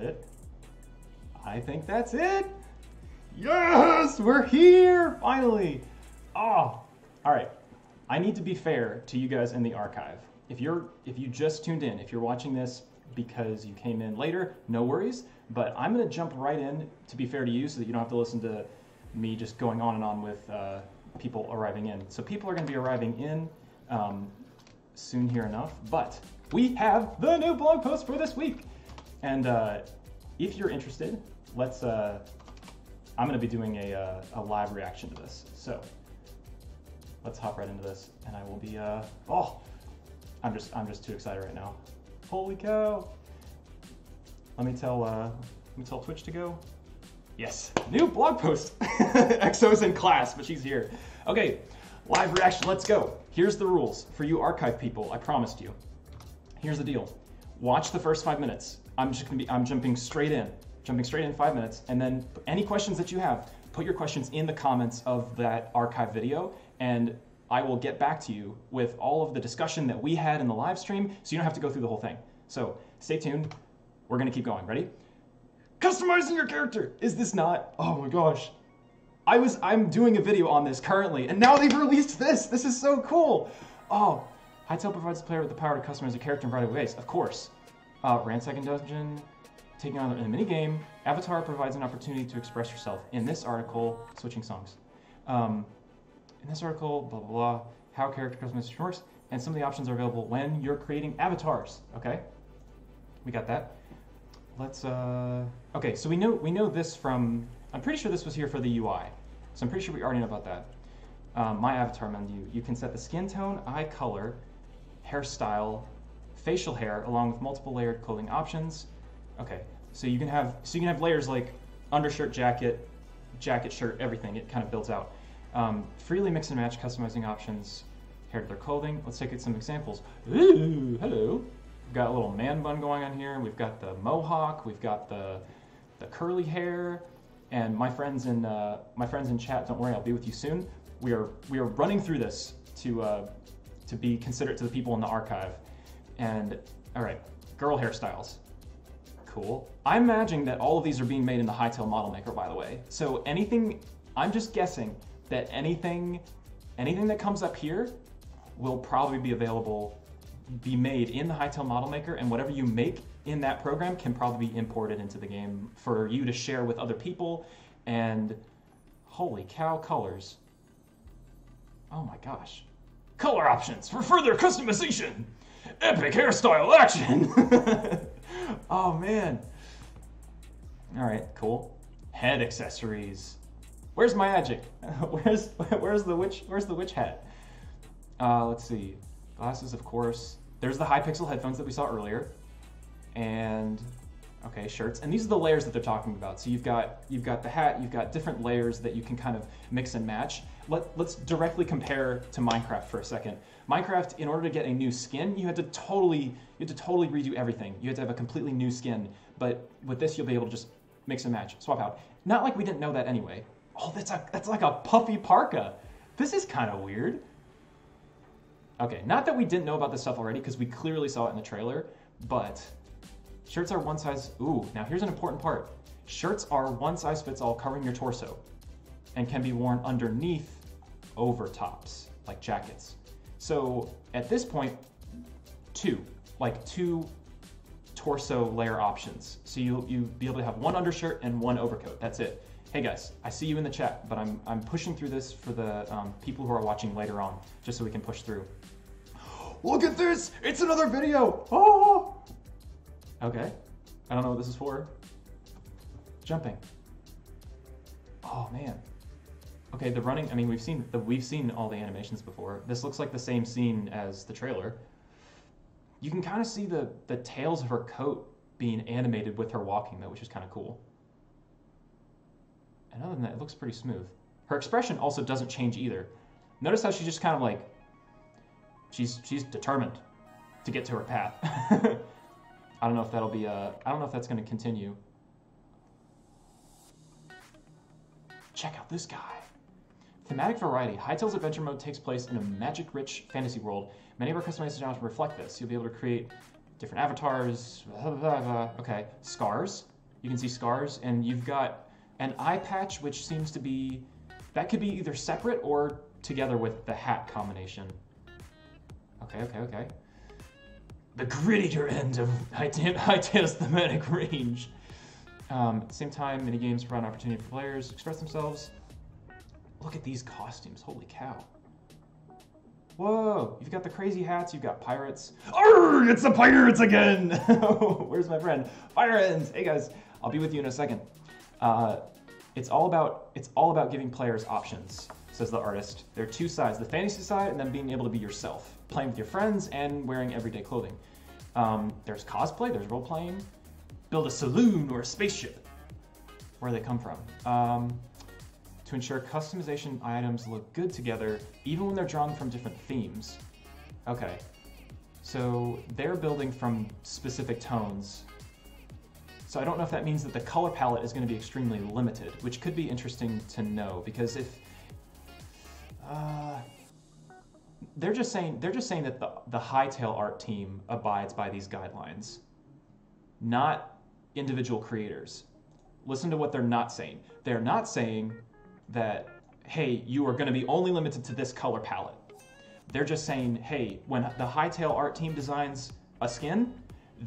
that it? I think that's it. Yes, we're here, finally. Oh, all right. I need to be fair to you guys in the archive. If you just tuned in, if you're watching this because you came in later, no worries. But I'm gonna jump right in to be fair to you so that you don't have to listen to me just going on and on with people arriving in. So people are gonna be arriving in soon here enough, but we have the new blog post for this week. And if you're interested, let's, I'm gonna be doing a live reaction to this. So let's hop right into this and I will be, oh, I'm just too excited right now. Holy cow. Let me tell Twitch to go. Yes, new blog post. EXO's in class, but she's here. Okay, live reaction, let's go. Here's the rules for you archive people, I promised you. Here's the deal. Watch the first 5 minutes. I'm jumping straight in 5 minutes, and then any questions that you have, put your questions in the comments of that archive video, and I will get back to you with all of the discussion that we had in the live stream, so you don't have to go through the whole thing. So stay tuned. We're gonna keep going. Ready? Customizing your character. Is this not? Oh my gosh. I'm doing a video on this currently, and now they've released this. This is so cool. Oh, Hytale provides the player with the power to customize a character in a variety of ways. Of course. Ransacking dungeon, taking on in a mini game. Avatar provides an opportunity to express yourself. In this article, switching songs. In this article, blah, blah, blah, how character customization works, and some of the options are available when you're creating avatars, okay? We got that. Let's, okay, so we know this from, I'm pretty sure this was here for the UI, so I'm pretty sure we already know about that. My avatar menu, you can set the skin tone, eye color, hairstyle, facial hair, along with multiple layered clothing options. Okay, so you can have layers like undershirt, jacket, shirt, everything. It kind of builds out. Freely mix and match customizing options, hair to their clothing. Let's take some examples. Ooh, hello. We've got a little man bun going on here. We've got the mohawk. We've got the curly hair. And my friends in chat, don't worry, I'll be with you soon. We are running through this to be considerate to the people in the archive. And all right, girl hairstyles. Cool. I'm imagining that all of these are being made in the Hytale Model Maker, by the way. So anything, I'm just guessing that anything that comes up here will probably be made in the Hytale Model Maker, and whatever you make in that program can probably be imported into the game for you to share with other people. And holy cow, colors. Oh my gosh. Color options for further customization. Epic hairstyle action. Oh man. All right, cool. Head accessories. Where's my magic? Where's the witch hat? Let's see. Glasses, of course. There's the high pixel headphones that we saw earlier. And okay, shirts. And these are the layers that they're talking about. So you've got the hat, you've got different layers that you can kind of mix and match. Let's directly compare to Minecraft for a second. Minecraft, in order to get a new skin, you had to totally redo everything. You had to have a completely new skin. But with this, you'll be able to just mix and match, swap out. Not like we didn't know that anyway. Oh, that's like a puffy parka. This is kind of weird. Okay, not that we didn't know about this stuff already, because we clearly saw it in the trailer, but shirts are one size. Ooh, now here's an important part. Shirts are one size fits all, covering your torso, and can be worn underneath over tops, like jackets. So at this point, two torso layer options. So you'll be able to have one undershirt and one overcoat. That's it. Hey guys, I see you in the chat, but I'm pushing through this for the people who are watching later on, just so we can push through. Look at this! It's another video! Oh! Okay, I don't know what this is for. Jumping. Oh man. Okay, the running. I mean, we've seen all the animations before. This looks like the same scene as the trailer. You can kind of see the tails of her coat being animated with her walking though, which is kind of cool. And other than that, it looks pretty smooth. Her expression also doesn't change either. Notice how she's just kind of like, she's determined to get to her path. I don't know if that'll be, I don't know if that's going to continue. Check out this guy. Thematic variety. Hytale's adventure mode takes place in a magic-rich fantasy world. Many of our customization options reflect this. You'll be able to create different avatars, blah, blah, blah. Okay, scars. You can see scars, and you've got an eye patch, which seems to be, that could be either separate or together with the hat combination. Okay. The grittier end of Hytale's thematic range. At the same time, mini games provide an opportunity for players to express themselves. Look at these costumes, holy cow. Whoa, you've got the crazy hats, you've got pirates. Arrgh, it's the pirates again! Where's my friend? Pirates! Hey guys, I'll be with you in a second. It's all about giving players options, says the artist. There are two sides, the fantasy side and then being able to be yourself, playing with your friends and wearing everyday clothing. There's cosplay, there's role-playing, build a saloon or a spaceship. Where do they come from? To ensure customization items look good together, even when they're drawn from different themes. Okay, so they're building from specific tones. So I don't know if that means that the color palette is going to be extremely limited, which could be interesting to know, because if they're just saying that the Hytale art team abides by these guidelines, not individual creators. Listen to what they're not saying. They're not saying that, hey, you are going to be only limited to this color palette. They're just saying, hey, when the Hytale art team designs a skin,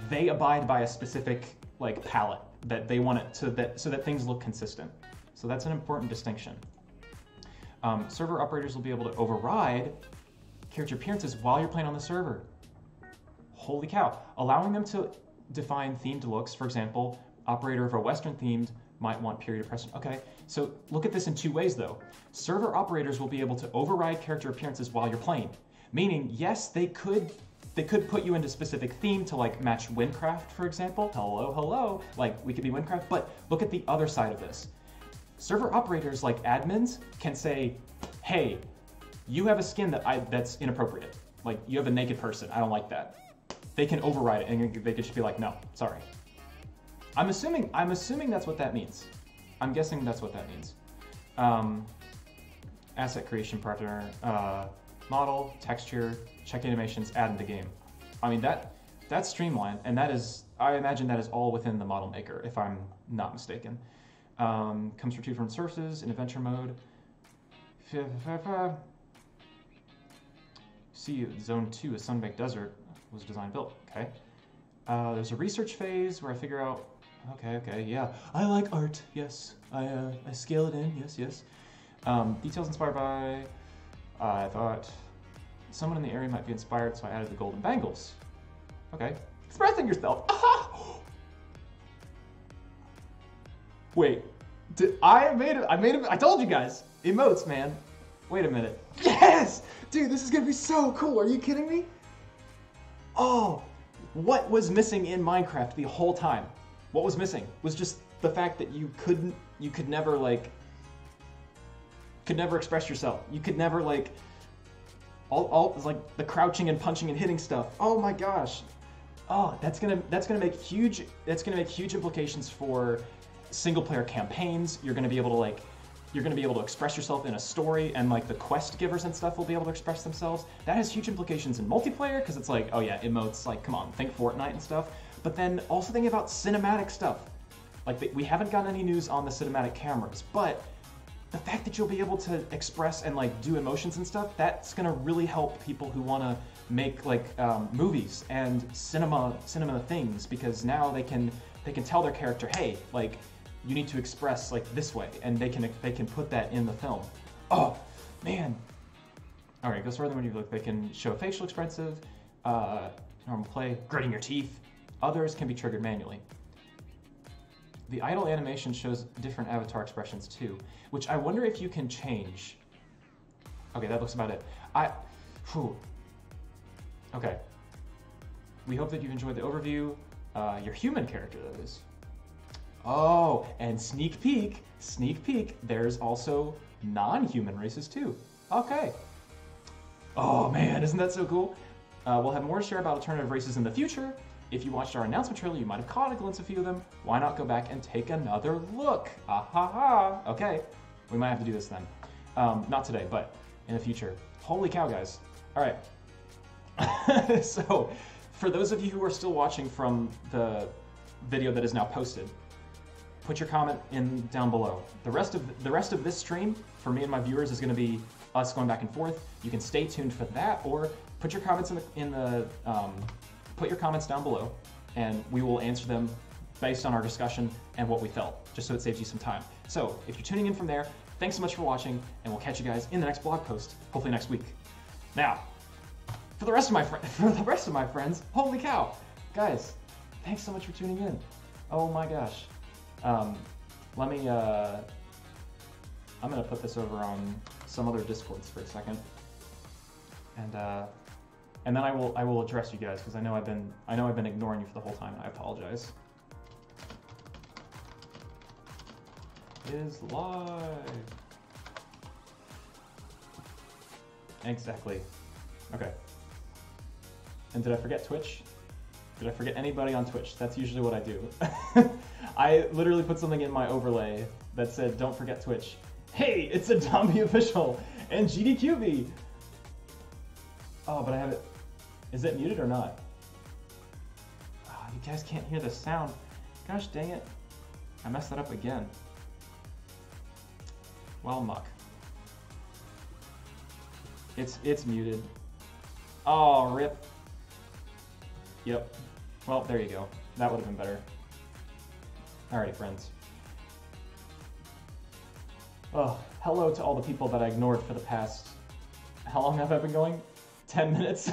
they abide by a specific like palette that they want it so that things look consistent. So that's an important distinction. Server operators will be able to override character appearances while you're playing on the server. Holy cow. Allowing them to define themed looks, for example, operator of a Western themed might want period oppression. Okay, so look at this in two ways though. Server operators will be able to override character appearances while you're playing. Meaning, yes, they could put you into specific theme to like match Windcraft, for example. Hello, like we could be Windcraft, but look at the other side of this. Server operators like admins can say, hey, you have a skin that's inappropriate. Like you have a naked person, I don't like that. They can override it and they could just be like, no, sorry. I'm assuming that's what that means. I'm guessing that's what that means. Asset creation partner, model, texture, check animations, add into game. I mean, that's streamlined, and that is, I imagine that is all within the model maker, if I'm not mistaken. Comes from two different sources in adventure mode. See, Zone 2, a Sunbaked Desert, was designed built. Okay. There's a research phase where I figure out. Okay, yeah. I like art. Yes, I scale it in. Yes. Details inspired by. I thought someone in the area might be inspired, so I added the golden bangles. Okay. Expressing yourself. Wait. I told you guys. Emotes, man. Wait a minute. Yes! Dude, this is gonna be so cool. Are you kidding me? Oh, what was missing in Minecraft the whole time? What was missing was just the fact that you could never express yourself. You could never like like the crouching and punching and hitting stuff. Oh my gosh. Oh, that's gonna make huge implications for single player campaigns. You're gonna be able to express yourself in a story, and like the quest givers and stuff will be able to express themselves. That has huge implications in multiplayer because it's like, oh yeah, emotes, like come on, think Fortnite and stuff. But then also think about cinematic stuff. Like we haven't gotten any news on the cinematic cameras, but the fact that you'll be able to express and like do emotions and stuff, that's gonna really help people who want to make like movies and cinema things, because now they can tell their character, hey, like you need to express like this way, and they can put that in the film. Oh man. All right, it goes further when you look. They can show facial expressive, normal play, gritting your teeth. Others can be triggered manually. The idle animation shows different avatar expressions too, which I wonder if you can change. Okay, that looks about it. Okay. We hope that you've enjoyed the overview. Your human character, that is. Oh, and sneak peek, there's also non-human races too. Okay. Oh man, isn't that so cool? We'll have more to share about alternative races in the future. If you watched our announcement trailer, you might have caught a glimpse of a few of them. Why not go back and take another look? Okay, we might have to do this then. Not today, but in the future. Holy cow, guys. All right. So, for those of you who are still watching from the video that is now posted, put your comment in down below. The rest of this stream for me and my viewers is going to be us going back and forth. You can stay tuned for that, or put your comments put your comments down below, and we will answer them based on our discussion and what we felt, just so it saves you some time. So if you're tuning in from there, thanks so much for watching, and we'll catch you guys in the next blog post, hopefully next week. Now, for the rest of my friends, holy cow, guys, thanks so much for tuning in. Oh my gosh. Let me, I'm gonna put this over on some other Discords for a second, and then I will address you guys, because I know I've been ignoring you for the whole time, and I apologize. It is live. Exactly. Okay. And did I forget Twitch? Did I forget anybody on Twitch? That's usually what I do. I literally put something in my overlay that said, don't forget Twitch. Hey, it's a Dombie official and GDQB. Oh, but I have it. Is it muted or not? Oh, you guys can't hear the sound. Gosh dang it. I messed that up again. Well, muck. It's muted. Oh, rip. Yep. Well, there you go. That would have been better. Alrighty, friends. Oh, hello to all the people that I ignored for the past... How long have I been going? 10 minutes?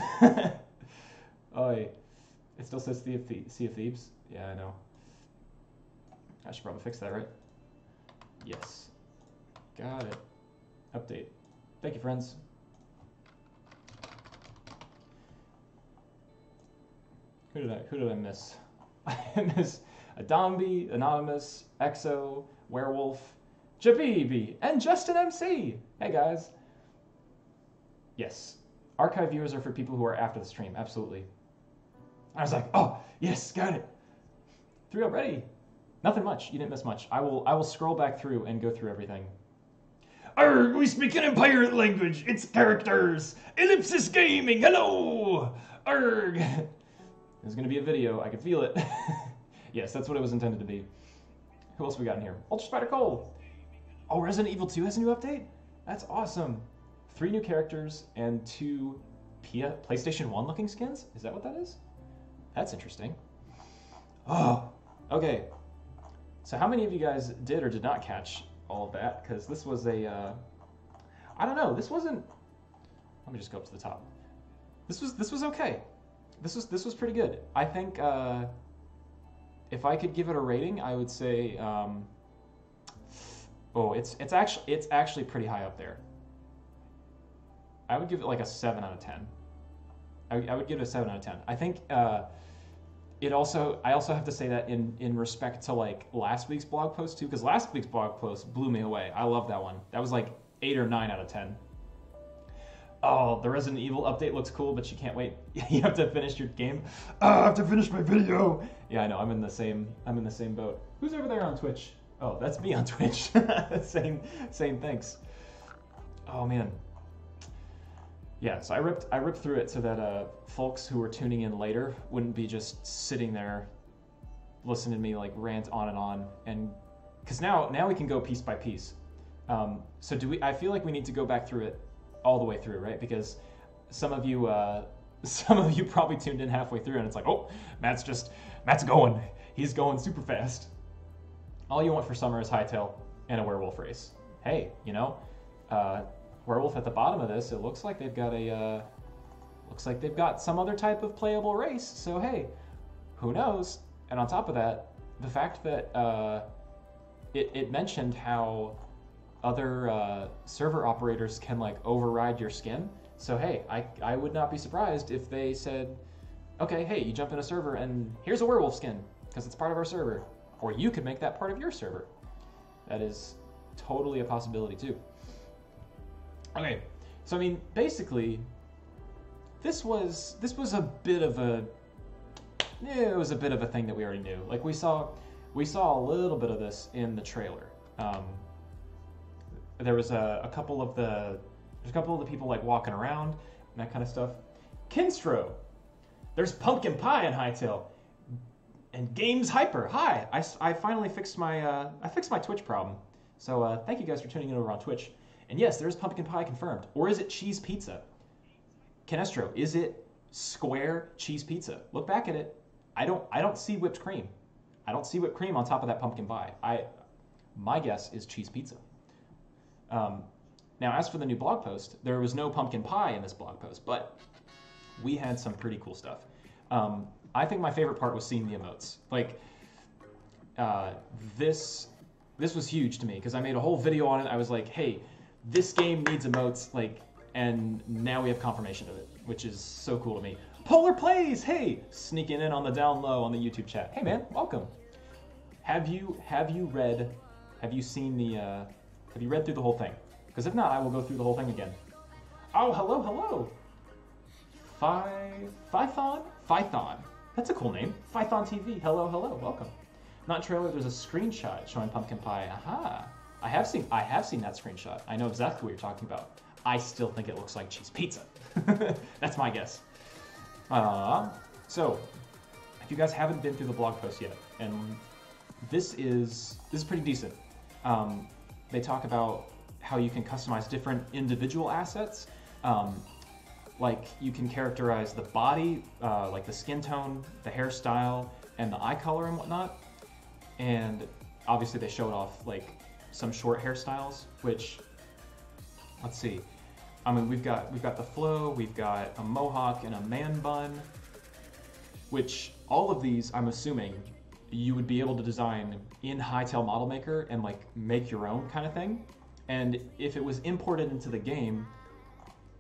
Oh, it still says Sea of Thieves? Yeah, I know. I should probably fix that, right? Yes. Got it. Update. Thank you, friends. Who did I miss? I miss Adombi, Anonymous, Exo, Werewolf, Jabibi, and Justin MC. Hey guys. Yes. Archive viewers are for people who are after the stream, absolutely. I was like, oh, yes, got it. 3 already. Nothing much. You didn't miss much. I will scroll back through and go through everything. Arrgh, we speak an pirate language. It's characters. Ellipsis Gaming. Hello. Arrgh. There's gonna be a video. I can feel it. Yes, that's what it was intended to be. Who else we got in here? Ultra Spider Cole. Oh, Resident Evil 2 has a new update? That's awesome. 3 new characters and 2 PlayStation 1 looking skins? Is that what that is? That's interesting. Oh, okay. So how many of you guys did or did not catch all of that? Because this was a, I don't know, this wasn't, let me just go up to the top. This was okay. This was pretty good. I think if I could give it a rating, I would say, oh, it's actually pretty high up there. I would give it like a 7 out of 10. I would give it a 7 out of 10. I think I also have to say that in respect to like last week's blog post too, because last week's blog post blew me away. I love that one. That was like 8 or 9 out of 10. Oh, the Resident Evil update looks cool, but you can't wait. You have to finish your game. Oh, I have to finish my video. Yeah, I know. I'm in the same boat. Who's over there on Twitch? Oh, that's me on Twitch. same thanks. Oh man. Yeah, so I ripped through it so that folks who were tuning in later wouldn't be just sitting there listening to me like rant on, and because now we can go piece by piece. So I feel like we need to go back through it all the way through, right? Because some of you probably tuned in halfway through and it's like, oh, Matt's going. He's going super fast. All you want for summer is Hytale and a werewolf race. Hey, you know, werewolf at the bottom of this, it looks like they've got some other type of playable race. So hey, who knows? And on top of that, the fact that it mentioned how other server operators can like override your skin. So hey, I would not be surprised if they said, okay, hey, you jump in a server and here's a werewolf skin because it's part of our server. Or you could make that part of your server. That is totally a possibility too. Okay, so I mean, basically, this was a bit of a, it was a bit of a thing that we already knew. Like we saw a little bit of this in the trailer. There was a couple of the people like walking around and that kind of stuff. Kinstro, There's pumpkin pie in Hytale. And Games Hyper. Hi. I finally fixed my Twitch problem. So thank you guys for tuning in over on Twitch. And yes, there's pumpkin pie confirmed. Or is it cheese pizza? Canestro, is it square cheese pizza? Look back at it. I don't see whipped cream. I don't see whipped cream on top of that pumpkin pie. My guess is cheese pizza. Now, as for the new blog post, there was no pumpkin pie in this blog post, but we had some pretty cool stuff. I think my favorite part was seeing the emotes. Like, this was huge to me because I made a whole video on it. I was like, hey, this game needs emotes, like, and now we have confirmation of it, which is so cool to me. Polar Plays, hey, sneaking in on the down low on the YouTube chat. Hey man, welcome. Have you read through the whole thing? Because if not, I will go through the whole thing again. Oh, hello. Python. That's a cool name. Python TV. Hello, welcome. Not trailer. There's a screenshot showing pumpkin pie. Aha. I have seen that screenshot. I know exactly what you're talking about. I still think it looks like cheese pizza. That's my guess. So, if you guys haven't been through the blog post yet, and this is pretty decent. They talk about how you can customize different individual assets. Like you can characterize the body, like the skin tone, the hairstyle, and the eye color and whatnot. And obviously they showed off like some short hairstyles, which, let's see. I mean, we've got the flow, we've got a mohawk and a man bun, which all of these, I'm assuming, you would be able to design in Hytale Model Maker and like make your own kind of thing. And if it was imported into the game,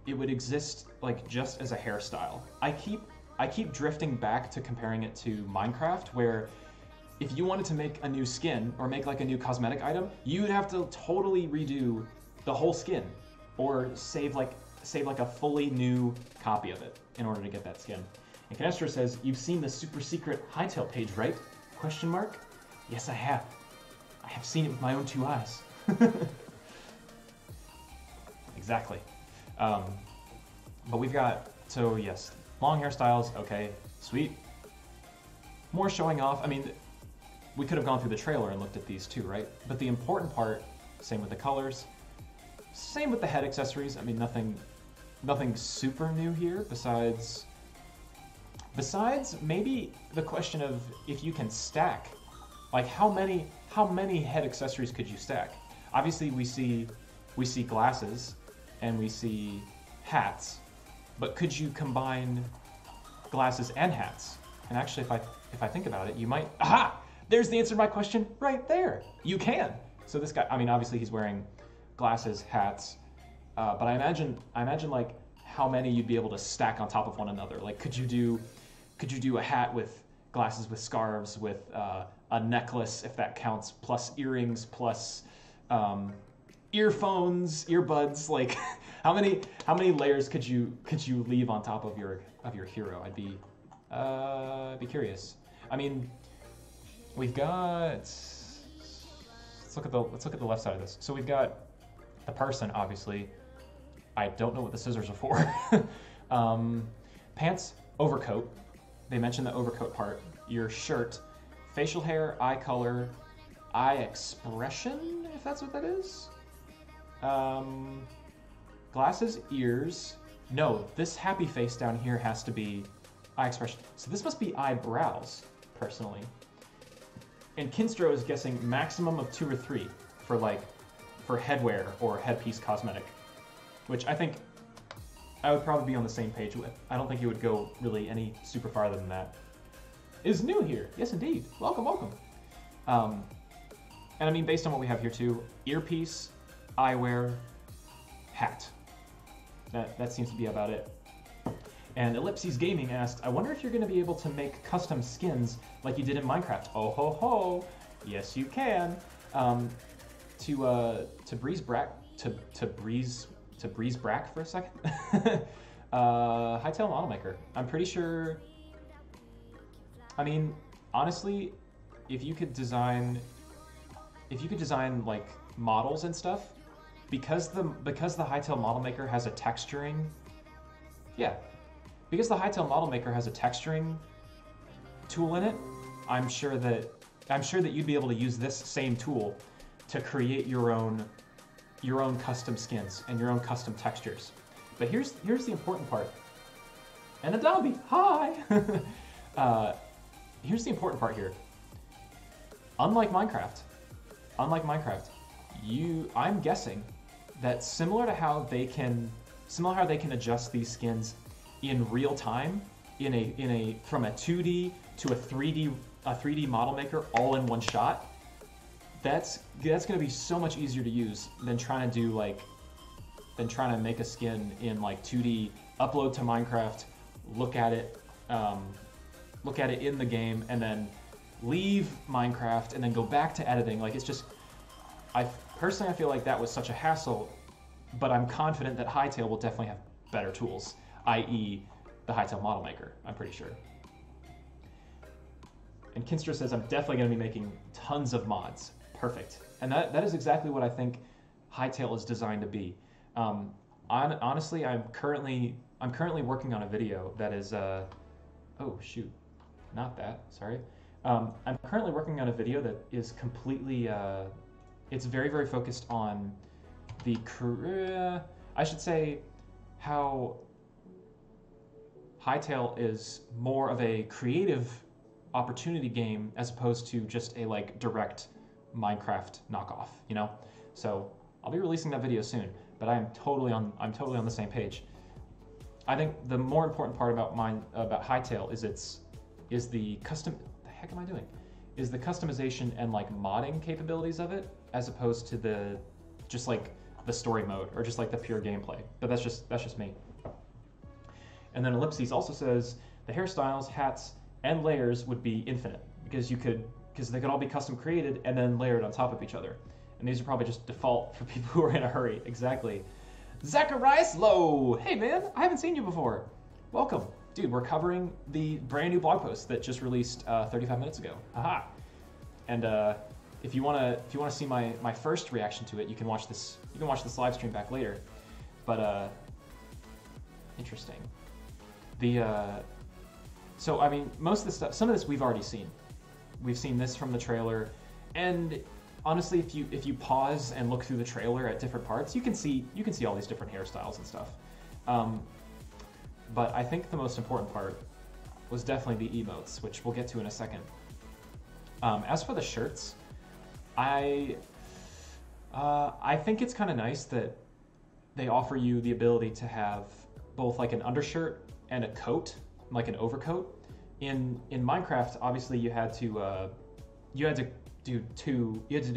it would exist like just as a hairstyle. I keep drifting back to comparing it to Minecraft, where if you wanted to make a new skin or make like a new cosmetic item, you would have to totally redo the whole skin or save like a fully new copy of it in order to get that skin. And Canestro says, you've seen the super secret Hytale page, right? Question mark? Yes, I have. I have seen it with my own 2 eyes. Exactly. But we've got, so yes, long hairstyles, okay, sweet. More showing off. I mean, we could have gone through the trailer and looked at these too, right? But the important part, same with the colors, same with the head accessories. I mean, nothing super new here besides maybe the question of if you can stack, like how many head accessories could you stack? Obviously we see glasses and we see hats, but could you combine glasses and hats? And actually, if I think about it, you might. Aha! There's the answer to my question right there. You can. So this guy, I mean, obviously he's wearing glasses, hats, but I imagine like how many you'd be able to stack on top of one another. Like, could you do a hat with glasses, with scarves, with a necklace, if that counts, plus earrings, plus earphones, earbuds? Like, how many layers could you leave on top of your hero? I'd be curious. I mean, we've got. Let's look at the left side of this. So we've got the person, obviously. I don't know what the scissors are for. Pants, overcoat. They mentioned the overcoat part. Your shirt, facial hair, eye color, eye expression, if that's what that is. Glasses, ears. No, this happy face down here has to be eye expression. So this must be eyebrows, personally. And Kinstro is guessing maximum of 2 or 3 for headwear or headpiece cosmetic, which I think I would probably be on the same page with. I don't think it would go really any super farther than that. Is new here. Yes, indeed. Welcome. And I mean, based on what we have here too, earpiece, eyewear, hat. That seems to be about it. And Ellipses Gaming asked, I wonder if you're going to be able to make custom skins like you did in Minecraft. Oh ho ho! Yes, you can. To breeze brack for a second. Hytale Model Maker. I'm pretty sure. I mean, honestly, if you could design like models and stuff, because the Hytale Model Maker has a texturing, yeah, because the Hytale model maker has a texturing tool in it, I'm sure that you'd be able to use this same tool to create your own custom skins and your own custom textures. But here's the important part. And Adobe, hi! Here's the important part here. Unlike Minecraft, I'm guessing that similar to how they can adjust these skins in real time from a 2D to a 3D model maker all in one shot. That's going to be so much easier to use than trying to make a skin in like 2D, upload to Minecraft, look at it in the game, and then leave Minecraft and then go back to editing. Like, it's just, I feel like that was such a hassle, but I'm confident that Hytale will definitely have better tools, i.e. the Hytale model maker, I'm pretty sure. And Kinstra says, I'm definitely going to be making tons of mods. Perfect. And that is exactly what I think Hytale is designed to be. Honestly, I'm currently working on a video that is, oh shoot, not that, sorry. I'm currently working on a video that is completely, it's very, very focused on the career, I should say, how Hytale is more of a creative opportunity game as opposed to just a like direct Minecraft knockoff, you know? So I'll be releasing that video soon, but I'm totally on the same page. I think the more important part about Hytale is the customization and like modding capabilities of it, as opposed to the story mode or just like the pure gameplay. But that's just me. And then Ellipses also says the hairstyles, hats, and layers would be infinite because they could all be custom created and then layered on top of each other. And these are probably just default for people who are in a hurry. Exactly. Zacharias Lowe! Hey man, I haven't seen you before. Welcome. Dude, we're covering the brand new blog post that just released 35 minutes ago. Haha. And if you wanna see my first reaction to it, you can watch this live stream back later. But interesting. So I mean, most of the stuff, some of this we've already seen. We've seen this from the trailer, and honestly, if you pause and look through the trailer at different parts, you can see all these different hairstyles and stuff. But I think the most important part was definitely the emotes, which we'll get to in a second. As for the shirts, I think it's kind of nice that they offer you the ability to have both like an undershirt and a coat, like an overcoat. In Minecraft, obviously you had to do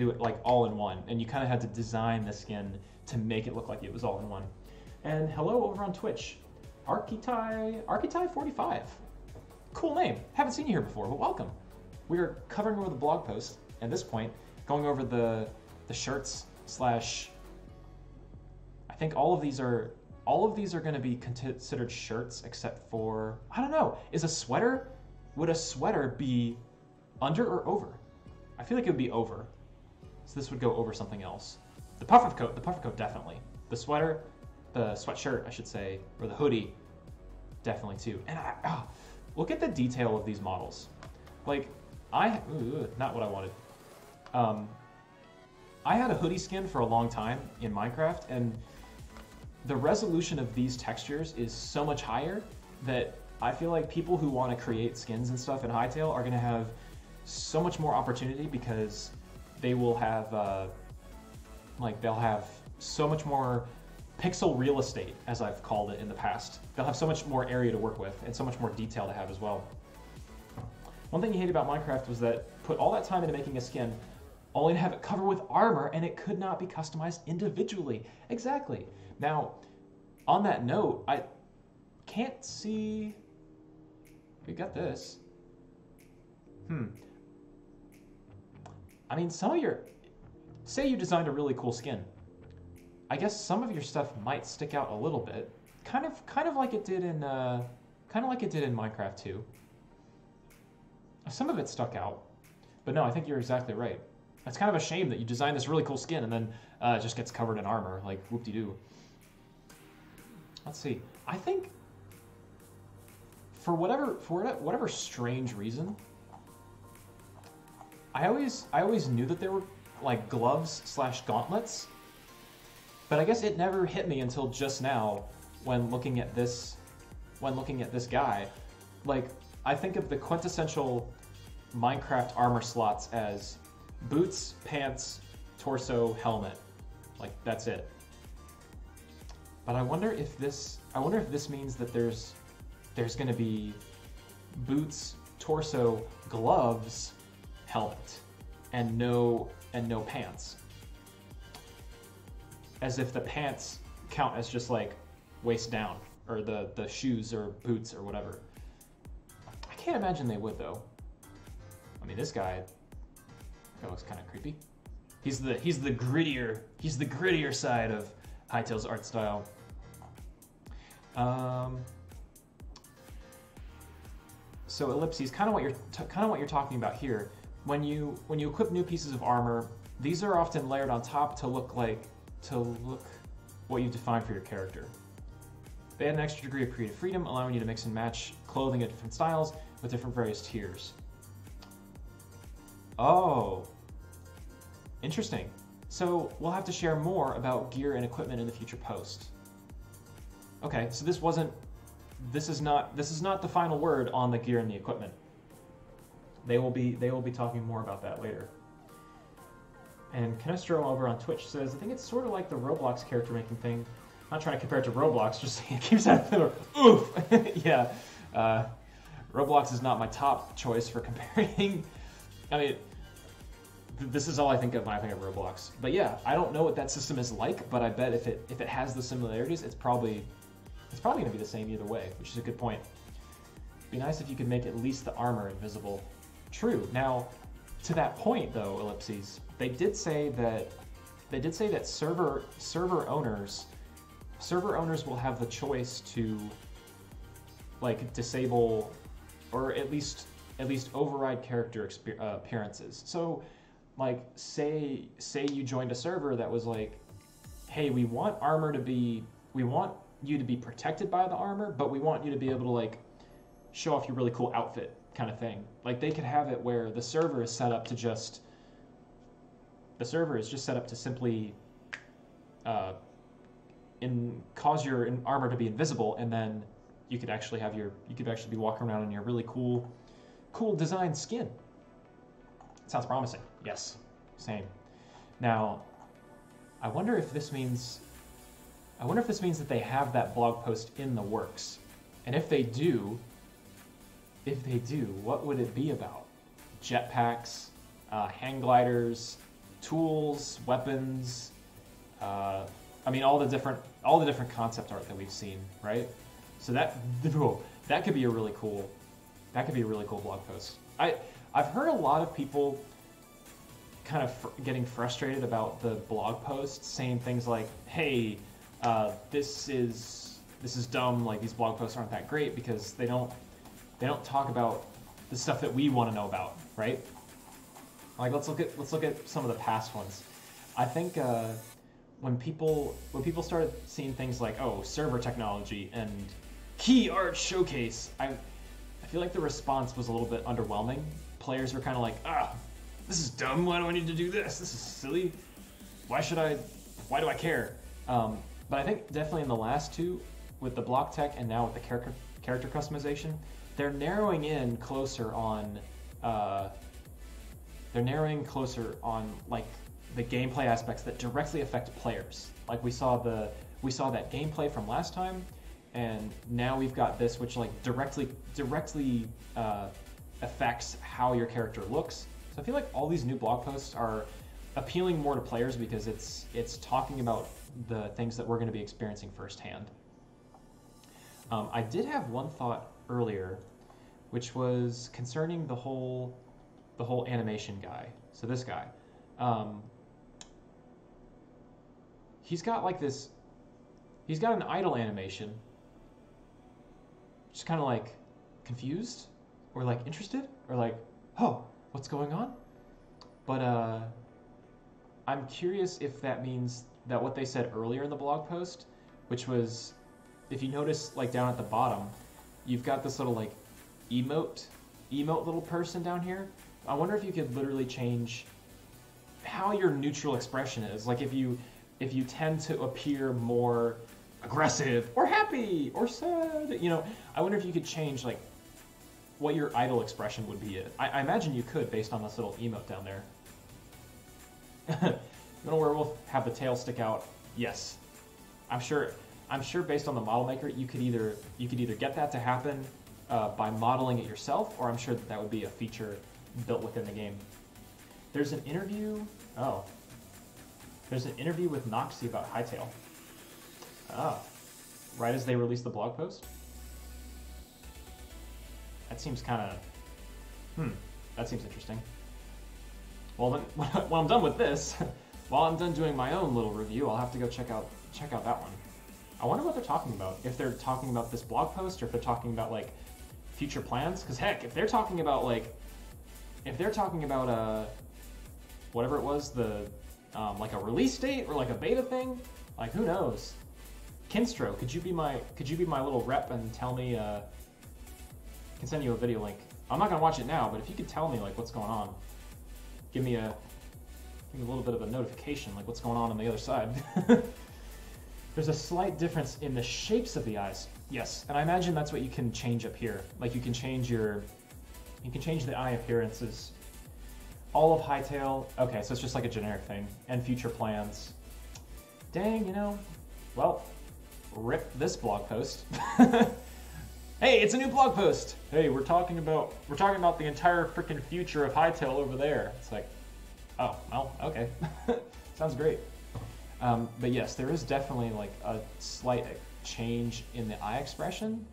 it like all in one, and you kind of had to design the skin to make it look like it was all in one. And hello over on Twitch, Archetype45. Cool name. Haven't seen you here before, but welcome. We are covering over the blog post at this point, going over the shirts slash. I think all of these are going to be considered shirts, except for, I don't know. Would a sweater be under or over? I feel like it would be over. So this would go over something else. The puffer coat definitely. The sweatshirt, I should say, or the hoodie, definitely too. And look at the detail of these models. Like, not what I wanted. I had a hoodie skin for a long time in Minecraft, and the resolution of these textures is so much higher that I feel like people who want to create skins and stuff in Hytale are going to have so much more opportunity, because they will have they'll have so much more pixel real estate, as I've called it in the past. They'll have so much more area to work with and so much more detail to have as well. One thing you hate about Minecraft was that put all that time into making a skin only to have it covered with armor, and it could not be customized individually. Exactly. Now, on that note, I can't see. We got this. I mean, some of your, say you designed a really cool skin. I guess some of your stuff might stick out a little bit, kind of like it did in Minecraft too. Some of it stuck out, but no, I think you're exactly right. It's kind of a shame that you designed this really cool skin and then it just gets covered in armor, like whoop-de-doo. Let's see. I think for whatever strange reason, I always knew that there were like gloves/gauntlets, but I guess it never hit me until just now when looking at this guy. Like, I think of the quintessential Minecraft armor slots as boots, pants, torso, helmet. Like, that's it. But I wonder if this means that there's going to be boots, torso, gloves, helmet, and no pants. As if the pants count as just like waist down, or the shoes or boots or whatever. I can't imagine they would though. I mean, this guy looks kind of creepy. He's the grittier side of Hytale's art style. So ellipses, kind of what you're talking about here. When you equip new pieces of armor, these are often layered on top to look what you've defined for your character. They add an extra degree of creative freedom, allowing you to mix and match clothing at different styles with different various tiers. Oh, interesting. So we'll have to share more about gear and equipment in the future post. Okay, so this is not the final word on the gear and the equipment. They will be talking more about that later. And Canestro over on Twitch says, I think it's sort of like the Roblox character making thing. I'm not trying to compare it to Roblox, just saying it keeps out of oof. Yeah, Roblox is not my top choice for comparing. I mean, this is all I think of when I think of Roblox. But yeah, I don't know what that system is like, but I bet if it has the similarities, it's probably going to be the same either way, which is a good point. It'd be nice if you could make at least the armor invisible. True. Now, to that point though, ellipses, they did say that server owners will have the choice to like disable or at least override character appearances. So, like, say you joined a server that was like, hey, we want you to be protected by the armor, but we want you to be able to like show off your really cool outfit kind of thing. Like, they could have it where the server is set up to just simply cause your armor to be invisible, and then you could actually be walking around in your really cool design skin. Sounds promising. Yes, same. Now, I wonder if this means that they have that blog post in the works. And if they do, what would it be about? Jetpacks, hang gliders, tools, weapons, I mean, all the different concept art that we've seen, right? So that could be a really cool blog post. I've heard a lot of people kind of getting frustrated about the blog posts, saying things like, "Hey, this is dumb. Like, these blog posts aren't that great because they don't talk about the stuff that we want to know about, right?" Like, let's look at some of the past ones. I think when people started seeing things like, oh, server technology and key art showcase, I feel like the response was a little bit underwhelming. Players were kind of like, this is dumb. Why do I need to do this? This is silly. Why do I care? But I think definitely in the last two, with the block tech and now with the character customization, they're narrowing in closer on like the gameplay aspects that directly affect players. Like we saw that gameplay from last time, and now we've got this, which like directly affects how your character looks. So I feel like all these new blog posts are appealing more to players because it's talking about the things that we're going to be experiencing firsthand. I did have one thought earlier, which was concerning the whole animation guy. So this guy, he's got like this. He's got an idle animation, just kind of like confused or like interested or like, oh, what's going on? But I'm curious if that means that what they said earlier in the blog post, which was, if you notice like down at the bottom, you've got this little like emote little person down here. I wonder if you could literally change how your neutral expression is. Like if you tend to appear more aggressive or happy or sad, you know, I wonder if you could change like what your idle expression would be. I imagine you could based on this little emote down there. Little werewolf have the tail stick out. Yes, I'm sure based on the model maker, you could either get that to happen by modeling it yourself, or I'm sure that would be a feature built within the game. There's an interview. Oh, there's an interview with Noxie about Hytale. Ah, right as they release the blog post. That seems kind of. That seems interesting. Well, then, when I'm done with this, while I'm done doing my own little review, I'll have to go check out that one. I wonder what they're talking about. If they're talking about this blog post, or if they're talking about like future plans. Because heck, if they're talking about whatever it was, the like a release date or like a beta thing, like who knows? Kinstro, could you be my little rep and tell me? I can send you a video link. I'm not gonna watch it now, but if you could tell me like what's going on, give me a little bit of a notification, like what's going on the other side. There's a slight difference in the shapes of the eyes. Yes, and I imagine that's what you can change up here. Like you can change the eye appearances. All of Hytale. Okay, so it's just like a generic thing. And future plans. Dang, you know. Well, rip this blog post. Hey, it's a new blog post. Hey, we're talking about the entire freaking future of Hytale over there. It's like, oh, well, okay. Sounds great. But yes, there is definitely like a slight change in the eye expression.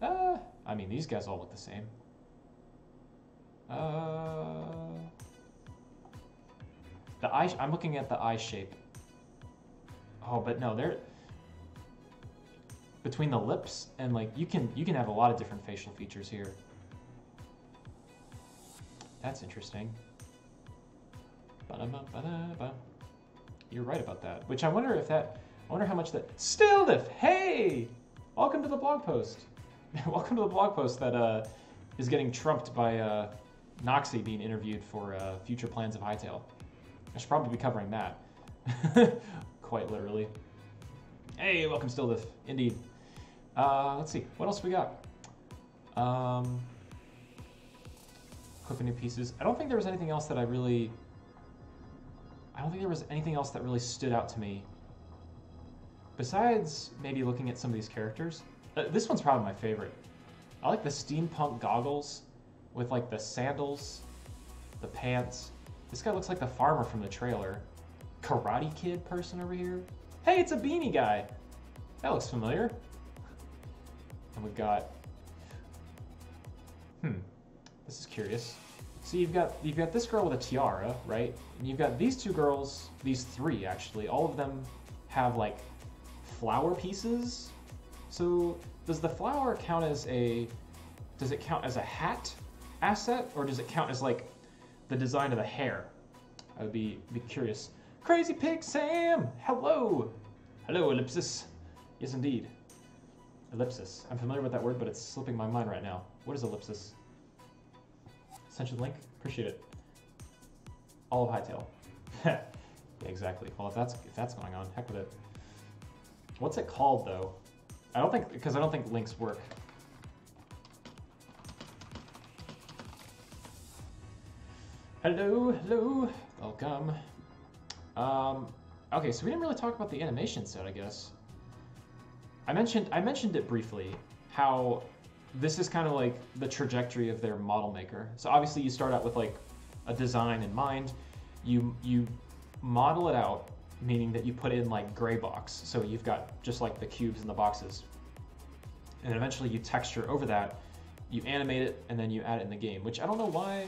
I mean, these guys all look the same. The eye. I'm looking at the eye shape. Oh, but no, they're between the lips and like you can have a lot of different facial features here. That's interesting. You're right about that. Which I wonder how much that still diff. Hey, welcome to the blog post. Welcome to the blog post that is getting trumped by Noxie being interviewed for future plans of Hytale. I should probably be covering that. Quite literally. Hey, welcome still diff. Indeed. Let's see. What else we got? Clipping new pieces. I don't think there was anything else that really stood out to me. Besides maybe looking at some of these characters. This one's probably my favorite. I like the steampunk goggles with like the sandals, the pants. This guy looks like the farmer from the trailer. Karate Kid person over here. Hey, it's a beanie guy. That looks familiar. And we've got, this is curious. So you've got this girl with a tiara, right? And you've got these two girls, these three actually. All of them have like flower pieces. So does the flower count as a hat asset, or does it count as like the design of the hair? I would be curious. Crazy Pig Sam, hello. Hello, ellipsis. Yes, indeed. Ellipsis. I'm familiar with that word, but it's slipping my mind right now. What is ellipsis? Sent you the link? Appreciate it. All of Hytale. Yeah, exactly. Well, if that's going on, heck with it. What's it called though? I don't think links work. Hello, hello. Welcome. Okay, so we didn't really talk about the animation set, I guess. I mentioned it briefly, how this is kind of like the trajectory of their model maker. So obviously you start out with like a design in mind. You model it out, meaning that you put in like gray box. So you've got just like the cubes in the boxes. And then eventually you texture over that, you animate it, and then you add it in the game, which I don't know why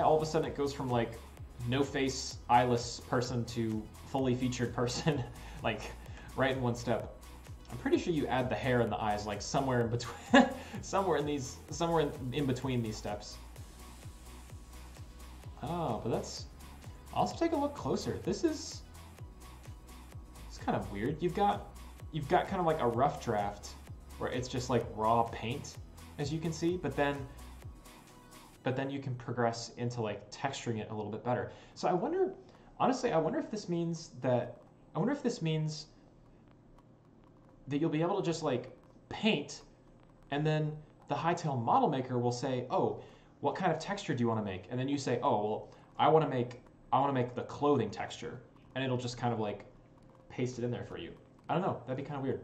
all of a sudden it goes from like no face, eyeless person to fully featured person, like right in one step. I'm pretty sure you add the hair and the eyes like somewhere in between, somewhere in between these steps. Oh, but I'll also take a look closer. It's kind of weird. You've got kind of like a rough draft where it's just like raw paint, as you can see, but then you can progress into like texturing it a little bit better. So I wonder, honestly, I wonder if this means that you'll be able to just like paint, and then the Hytale model maker will say, oh, what kind of texture do you want to make? And then you say, oh, well, I want to make the clothing texture, and it'll just kind of like paste it in there for you. I don't know, that'd be kind of weird.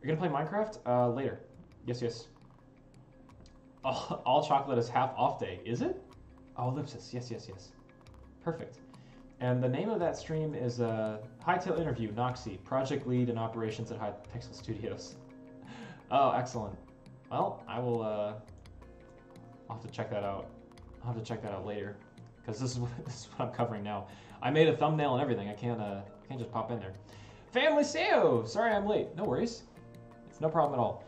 You're gonna play Minecraft later? Yes. All chocolate is half off day, is it? Oh, ellipsis, yes. Perfect. And the name of that stream is Hytale Interview, Noxy, Project Lead in Operations at Hypixel Studios. Oh, excellent. Well, I'll have to check that out. I'll have to check that out later, because this is what I'm covering now. I made a thumbnail and everything. I can't just pop in there. Family SEO! Sorry I'm late. No worries. It's no problem at all.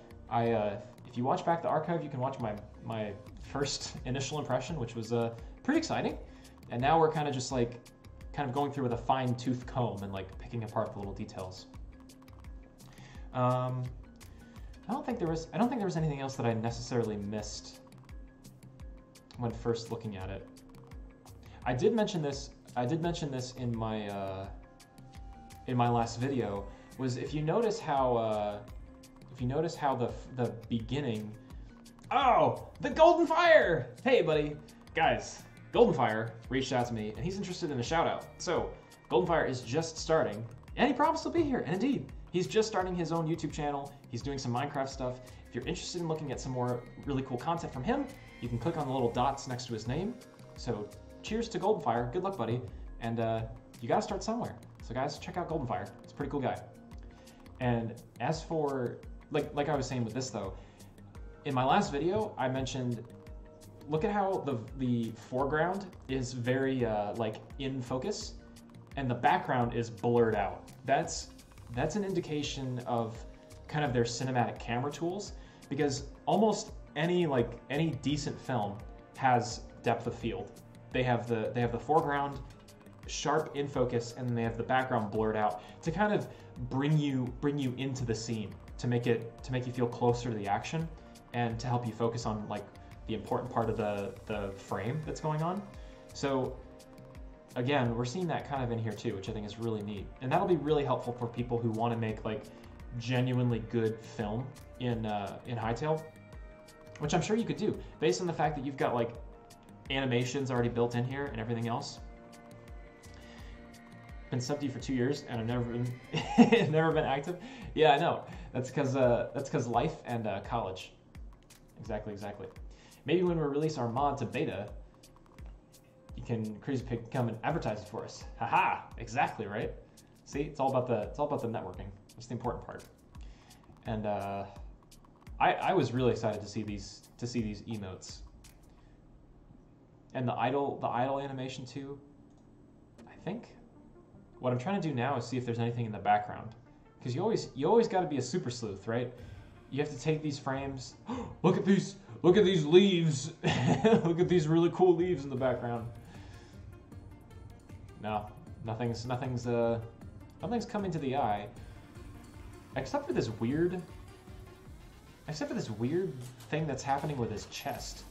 If you watch back the archive, you can watch my first initial impression, which was pretty exciting. And now we're kind of just like going through with a fine-tooth comb and like picking apart the little details. I don't think there was anything else that I necessarily missed when first looking at it. I did mention this in my last video, was if you notice how the beginning. Oh, the Golden Fire! Hey, buddy, guys. Golden Fire reached out to me, and he's interested in a shout out. So, Golden Fire is just starting, and he promised to be here. And indeed, he's just starting his own YouTube channel. He's doing some Minecraft stuff. If you're interested in looking at some more really cool content from him, you can click on the little dots next to his name. So, cheers to Golden Fire. Good luck, buddy. And you gotta start somewhere. So, guys, check out Golden Fire. He's a pretty cool guy. And as for like I was saying with this though, in my last video, I mentioned, look at how the foreground is very like in focus, and the background is blurred out. That's an indication of kind of their cinematic camera tools, because almost any decent film has depth of field. They have the foreground sharp in focus, and then they have the background blurred out to kind of bring you into the scene, to make you feel closer to the action, and to help you focus on like the important part of the frame that's going on. So again, we're seeing that kind of in here too, which I think is really neat, and that'll be really helpful for people who want to make like genuinely good film in Hytale, which I'm sure you could do based on the fact that you've got like animations already built in here and everything else. Been subbed to you for 2 years, and I've never been active. Yeah, I know. That's because life and college. Exactly. Maybe when we release our mod to beta, you can Crazy Pig come and advertise it for us. Haha! Exactly right. See, it's all about the networking. That's the important part. And I was really excited to see these emotes, and the idle animation too. I think what I'm trying to do now is see if there's anything in the background, because you always got to be a super sleuth, right? You have to take these frames. Look at these leaves. Look at these really cool leaves in the background. No, nothing's coming to the eye, except for this weird thing that's happening with his chest.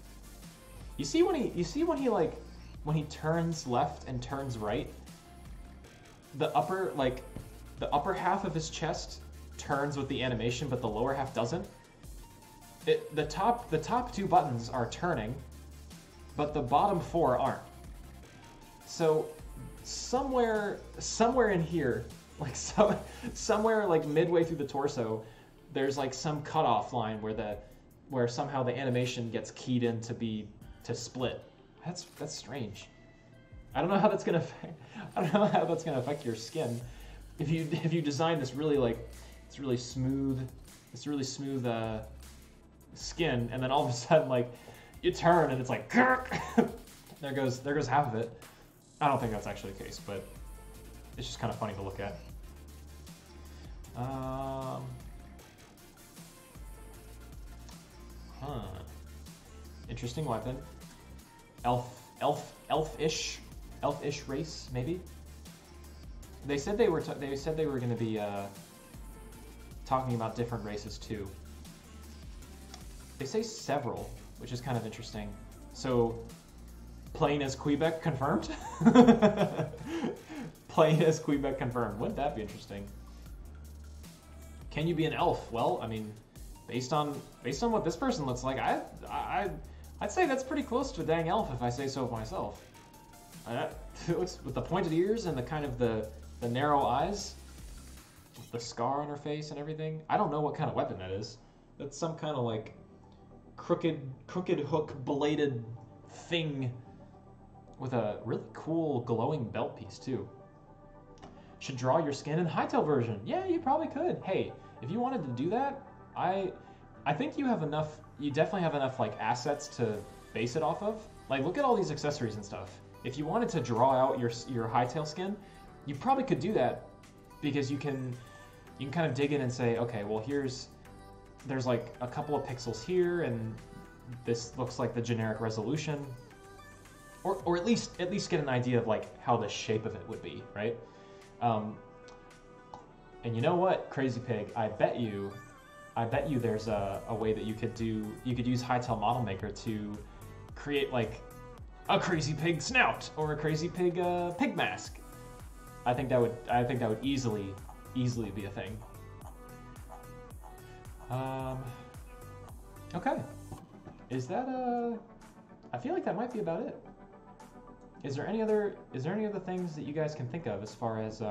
You see when he turns left and turns right, the upper half of his chest turns with the animation, but the lower half doesn't. The top two buttons are turning, but the bottom four aren't. So somewhere in here, somewhere like midway through the torso, there's like some cutoff line where somehow the animation gets keyed in to split. That's strange. I don't know how that's gonna affect your skin. If you design this really smooth skin, and then all of a sudden like you turn and it's like there goes half of it. I don't think that's actually the case, but it's just kind of funny to look at. Interesting weapon. Elfish race, maybe. They said they were going to be talking about different races too. They say several, which is kind of interesting. So, playing as Quebec confirmed? Playing as Quebec confirmed. Wouldn't that be interesting? Can you be an elf? Well, I mean, based on what this person looks like, I'd say that's pretty close to a dang elf if I say so myself. It looks with the pointed ears and the kind of the narrow eyes, the scar on her face and everything. I don't know what kind of weapon that is. That's some kind of like crooked hook bladed thing with a really cool glowing belt piece too. Should draw your skin in Hytale version. Yeah, you probably could. Hey, if you wanted to do that, I think you have enough. You definitely have enough like assets to base it off of. Like, look at all these accessories and stuff. If you wanted to draw out your Hytale skin, you probably could do that because you can kind of dig in and say, okay, well there's like a couple of pixels here, and this looks like the generic resolution, or at least get an idea of like how the shape of it would be, right? And you know what, Crazy Pig, I bet you there's a way that you could use Hytale Model Maker to create like a Crazy Pig snout or a Crazy Pig pig mask. I think that would easily be a thing. Okay. Is that I feel like that might be about it. Is there any other things that you guys can think of as far as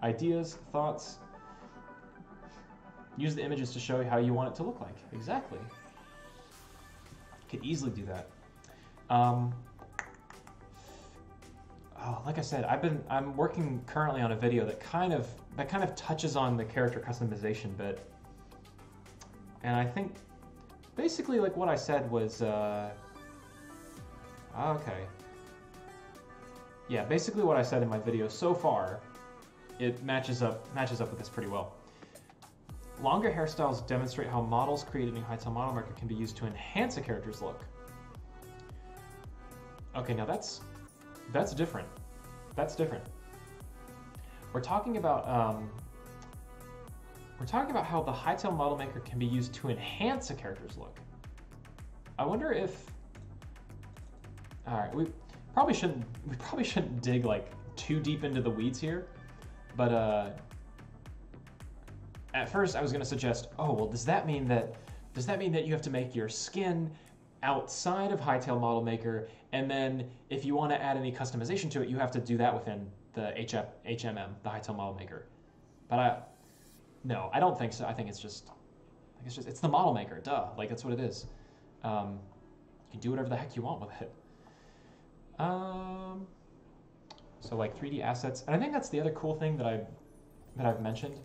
ideas, thoughts? Use the images to show how you want it to look like. Exactly. Could easily do that. Like I said, I'm working currently on a video that kind of touches on the character customization bit, and I think basically like what I said was okay. Yeah, basically what I said in my video so far, it matches up with this pretty well. Longer hairstyles demonstrate how models created in Hytale Model Maker can be used to enhance a character's look. Okay, now that's different. That's different. We're talking about how the Hytale Model Maker can be used to enhance a character's look. I wonder if. All right, we probably shouldn't dig like too deep into the weeds here, but at first I was going to suggest, oh well, does that mean that you have to make your skin outside of Hytale Model Maker, and then if you want to add any customization to it, you have to do that within the HMM, the Hytale Model Maker? But no, I don't think so. I think it's the Model Maker, duh. Like, that's what it is. You can do whatever the heck you want with it. So like 3D assets, and I think that's the other cool thing that I've mentioned.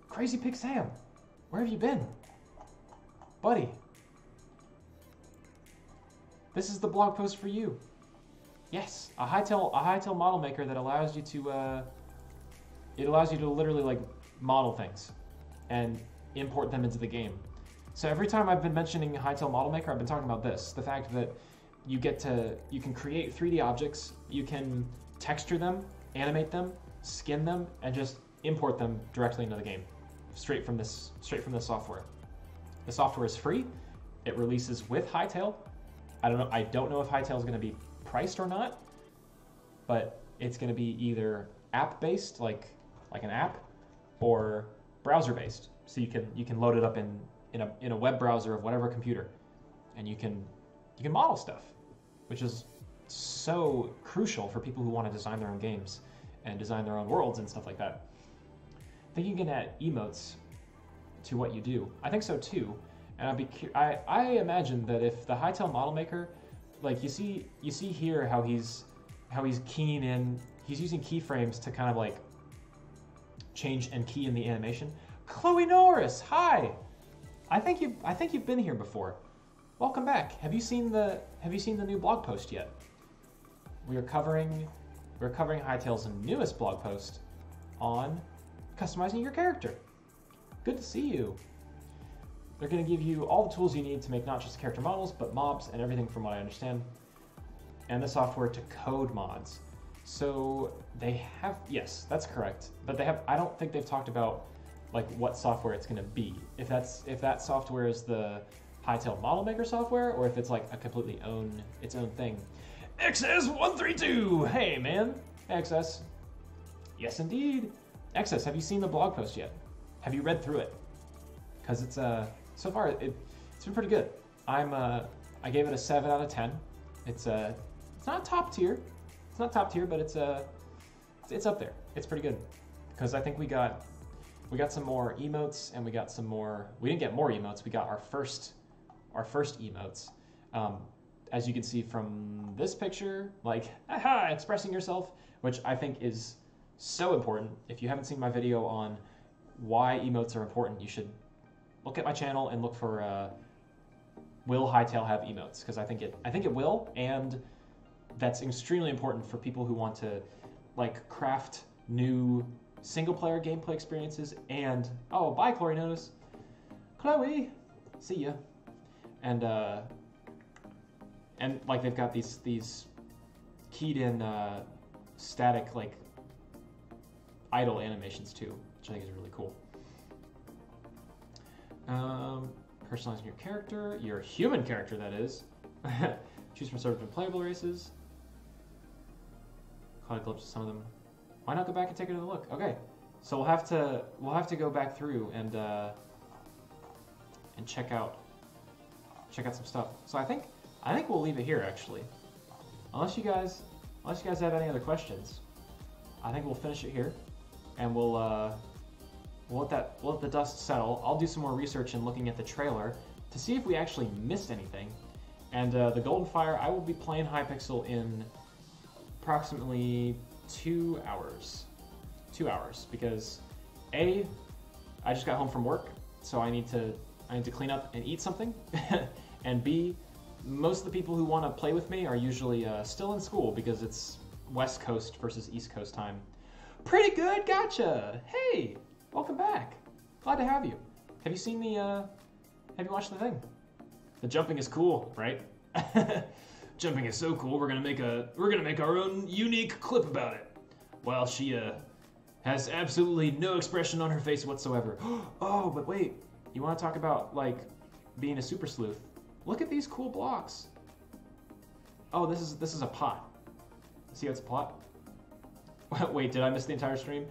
Crazy Pig Sam, where have you been, buddy? This is the blog post for you. Yes, a Hytale Model Maker that allows you to literally like model things and import them into the game. So every time I've been mentioning Hytale Model Maker, I've been talking about this, the fact that you can create 3D objects, you can texture them, animate them, skin them, and just import them directly into the game, straight from this software. The software is free. It releases with Hytale. I don't know if Hytale is going to be priced or not, but it's going to be either app-based, like an app, or browser-based. So you can load it up in a web browser of whatever computer, and you can model stuff, which is so crucial for people who want to design their own games and design their own worlds and stuff like that. I think you can add emotes to what you do. I think so too. And I imagine that if the Hytale Model Maker, like you see here how he's keying in, he's using keyframes to kind of like change and key in the animation. Chloe Norris, hi. I think you've been here before. Welcome back. Have you seen the new blog post yet? We're covering Hytale's newest blog post on customizing your character. Good to see you. They're going to give you all the tools you need to make not just character models, but mobs and everything from what I understand, and the software to code mods. So they have, yes, that's correct. But I don't think they've talked about like what software it's going to be. If that software is the Hytale model maker software, or if it's like a completely its own thing. XS132! Hey man, XS. Yes indeed. XS, have you seen the blog post yet? Have you read through it? Because it's so far it's been pretty good. I gave it a 7 out of 10. It's not top tier. It's not top tier, but it's up there. It's pretty good. Because I think we got some more emotes, and we got some more. We didn't get more emotes. We got our first emotes. As you can see from this picture, like aha, expressing yourself, which I think is so important. If you haven't seen my video on why emotes are important, you should look at my channel and look for will Hytale have emotes? Because I think it will, and that's extremely important for people who want to like craft new single-player gameplay experiences. And oh, bye, Chloe Notice. Chloe, see ya. And like they've got these keyed-in static like idle animations too, which I think is really cool. Personalizing your character, your human character, that is. Choose from served and playable races. Caught a glimpse of some of them. Why not go back and take another look? Okay, so we'll have to go back through and check out some stuff. So I think we'll leave it here actually, unless you guys have any other questions. I think we'll finish it here, and we'll let the dust settle. I'll do some more research in looking at the trailer to see if we actually missed anything. And the Golden Fire, I will be playing Hypixel in approximately 2 hours. 2 hours, because A, I just got home from work, so I need to clean up and eat something, and B, most of the people who want to play with me are usually still in school because it's West Coast versus East Coast time. Pretty good, gotcha. Hey, welcome back. Glad to have you. Have you seen the? Have you watched the thing? The jumping is cool, right? Jumping is so cool. We're gonna make our own unique clip about it. Well, she has absolutely no expression on her face whatsoever. Oh, but wait, you want to talk about like being a super sleuth? Look at these cool blocks. Oh, this is a pot. See how it's a pot? Wait, did I miss the entire stream?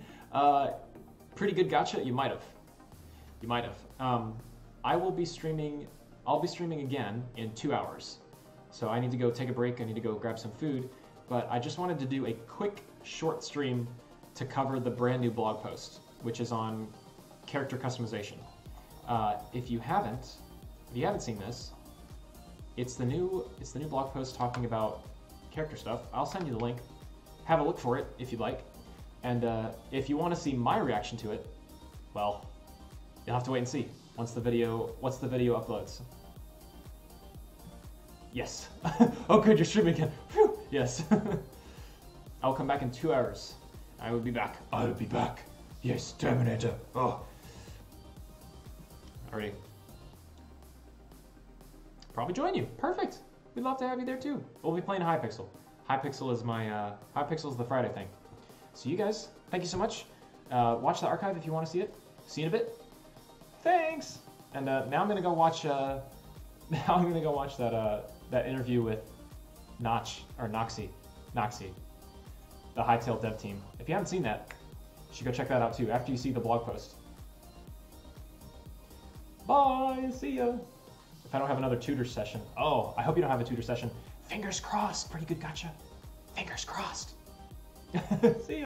Pretty good gotcha. You might have. You might have. I'll be streaming again in 2 hours. So I need to go take a break. I need to go grab some food. But I just wanted to do a quick, short stream to cover the brand new blog post, which is on character customization. If you haven't seen this, it's the new blog post talking about character stuff. I'll send you the link. Have a look for it if you'd like. And if you want to see my reaction to it, well, you'll have to wait and see once the video uploads. Yes. Oh, good, you're streaming again. Whew. Yes. I'll come back in 2 hours. I will be back. I will be back. Yes, Terminator. Oh. Alrighty. Probably join you. Perfect. We'd love to have you there too. We'll be playing Hypixel. Hypixel is Hypixel is the Friday thing. So you guys, thank you so much. Watch the archive if you want to see it. See you in a bit. Thanks. And now I'm gonna go watch. That interview with Noxy, the Hytale dev team. If you haven't seen that, you should go check that out too after you see the blog post. Bye. See ya. If I don't have another tutor session. Oh, I hope you don't have a tutor session. Fingers crossed. Pretty good gotcha. Fingers crossed. See ya.